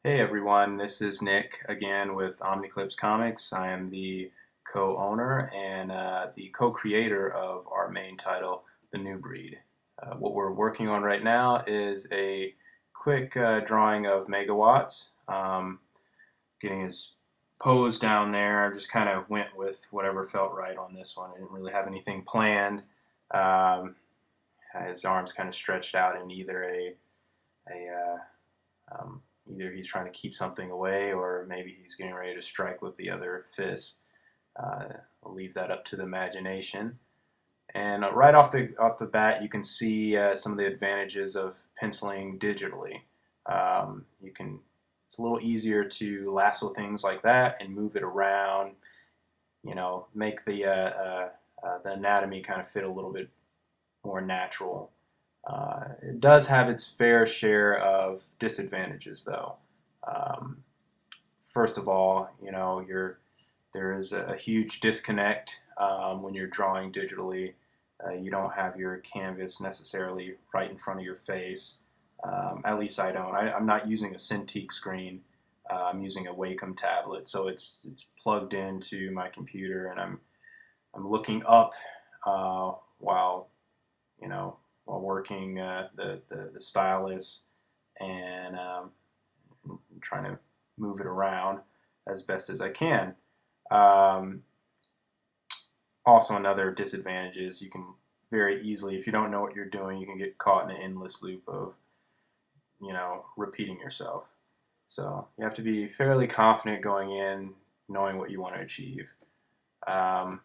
Hey everyone, this is Nick again with Omniclipse Comics. I am the co-owner and the co-creator of our main title, The New Breed. What we're working on right now is a quick drawing of megawatts. Getting his pose down there, I just kind of went with whatever felt right on this one. I didn't really have anything planned. Um, his arms kind of stretched out in either either he's trying to keep something away or maybe he's getting ready to strike with the other fist. I'll leave that up to the imagination. And right off the bat, you can see some of the advantages of penciling digitally. You can It's a little easier to lasso things like that and move it around. Make the anatomy kind of fit a little bit more natural. It does have its fair share of disadvantages, though. Um, First of all, there is a huge disconnect when you're drawing digitally. You don't have your canvas necessarily right in front of your face. At least I don't. I'm not using a Cintiq screen. I'm using a Wacom tablet, so it's plugged into my computer, and I'm looking up while you know while working the stylus and trying to move it around as best as I can. Um, Also, another disadvantage is you can very easily, if you don't know what you're doing, you can get caught in an endless loop of repeating yourself. So you have to be fairly confident going in, knowing what you want to achieve. Um,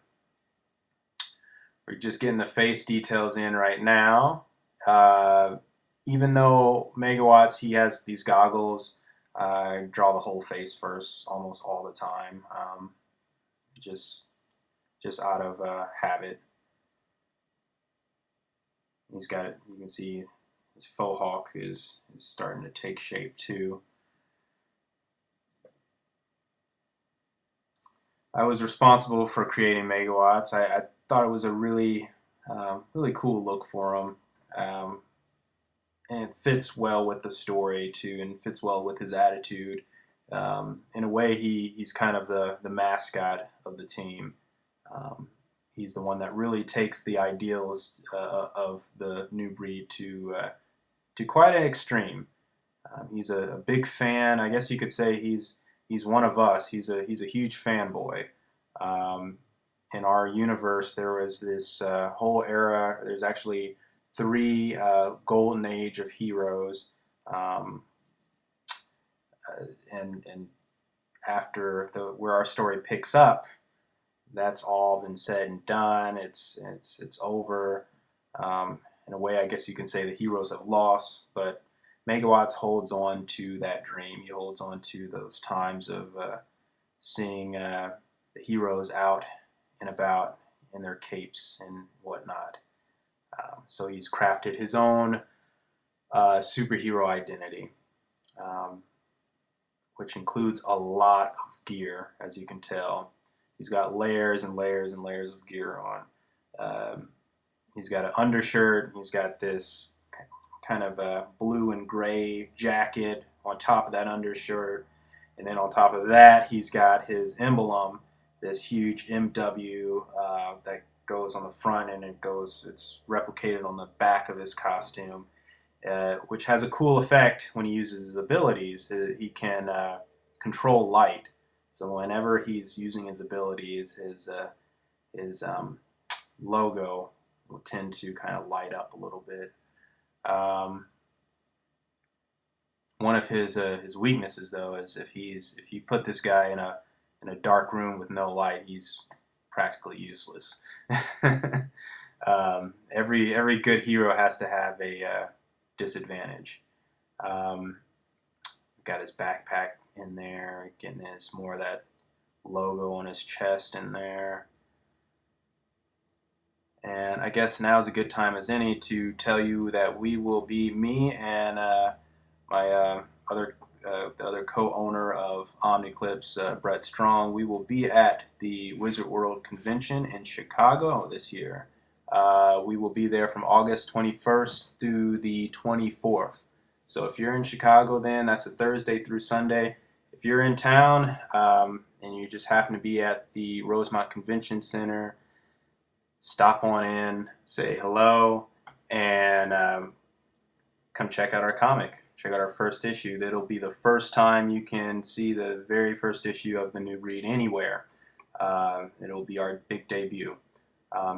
we're just getting the face details in right now. Uh, Even though Megawatts, he has these goggles, I draw the whole face first almost all the time, just just out of habit. He's got it. You can see his faux hawk is starting to take shape too. I was responsible for creating Megawatts. I thought it was a really cool look for him. Um, and it fits well with the story too, and fits well with his attitude. In a way, he's kind of the mascot of the team. Um, he's the one that really takes the ideals of the new breed to quite an extreme. He's a big fan. I guess you could say he's one of us. He's a huge fanboy. Um, in our universe, there was this whole era. There's actually three golden age of heroes, um, and after where our story picks up, that's all been said and done. It's over. In a way, I guess you can say the heroes have lost, but Megawatts holds on to that dream. He holds on to those times of seeing the heroes out and about in their capes and whatnot. So he's crafted his own superhero identity, um, which includes a lot of gear, as you can tell. He's got layers and layers and layers of gear on. He's got an undershirt. He's got this kind of a blue and gray jacket on top of that undershirt. And then on top of that, he's got his emblem, this huge MW that goes on the front, and it's replicated on the back of his costume, which has a cool effect when he uses his abilities. He can control light. So whenever he's using his abilities, his logo will tend to kind of light up a little bit. Um, One of his weaknesses, though, is if you put this guy in a dark room with no light, he's practically useless. Every good hero has to have a disadvantage. Um, got his backpack in there, getting his more of that logo on his chest in there. And I guess now is a good time as any to tell you that me and my the other co-owner of Omniclipse, Brett Strong, we will be at the Wizard World Convention in Chicago this year. We will be there from August 21st through the 24th. So if you're in Chicago, then that's a Thursday through Sunday. If you're in town and you just happen to be at the Rosemont Convention Center, stop on in, say hello, and come check out our comic. Check out our first issue. That'll be the first time you can see the very first issue of the new breed anywhere. It'll be our big debut.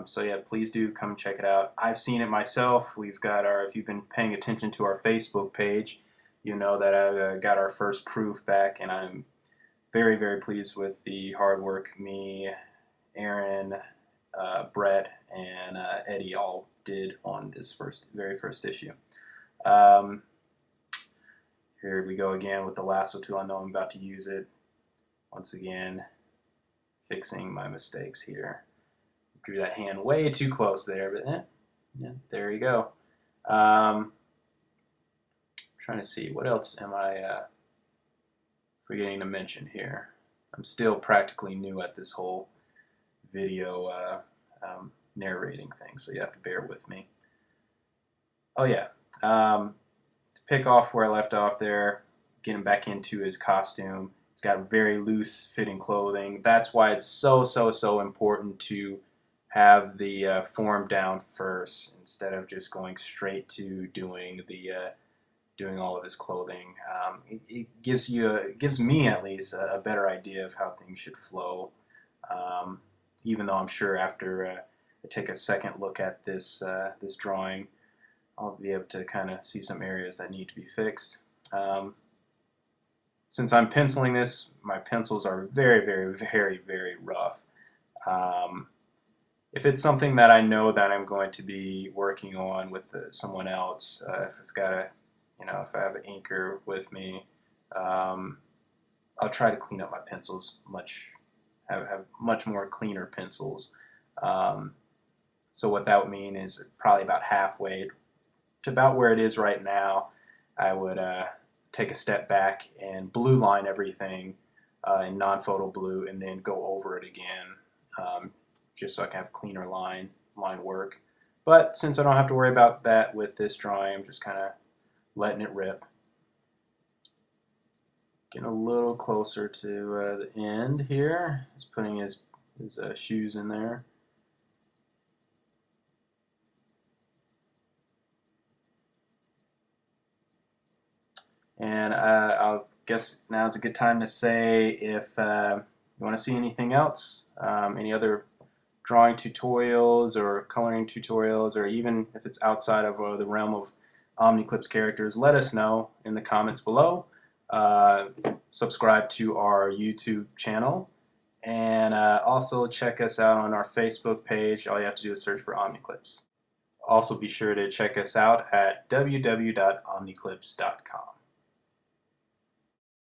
So yeah, please do come check it out. I've seen it myself. We've got our, if you've been paying attention to our Facebook page, you know that I got our first proof back, and I'm very, very pleased with the hard work me, Aaron, Brett, and Eddie all did on this very first issue. Here we go again with the lasso tool. I know I'm about to use it. Once again, fixing my mistakes here. Drew that hand way too close there, but yeah, there you go. Trying to see, what else am I forgetting to mention here? I'm still practically new at this whole video narrating thing, so you have to bear with me. Oh yeah, to pick off where I left off there, getting back into his costume. He's got very loose fitting clothing. That's why it's so important to have the form down first instead of just going straight to doing all of his clothing. It gives me at least a better idea of how things should flow. Even though I'm sure after I take a second look at this drawing, I'll be able to kind of see some areas that need to be fixed. Since I'm penciling this, my pencils are very rough. If it's something that I know that I'm going to be working on with someone else, if I've got if I have an inker with me, I'll try to clean up my pencils have much more cleaner pencils. So what that would mean is probably about halfway to about where it is right now, I would take a step back and blue line everything in non-photo blue, and then go over it again, just so I can have cleaner line work. But since I don't have to worry about that with this drawing, I'm just kind of letting it rip. Getting a little closer to the end here. He's putting his shoes in there. And I'll guess now's a good time to say if you want to see anything else, any other drawing tutorials or coloring tutorials, or even if it's outside of the realm of Omniclipse characters, let us know in the comments below. Subscribe to our YouTube channel, and also check us out on our Facebook page. All you have to do is search for Omniclipse. Also be sure to check us out at www.omniclipse.com.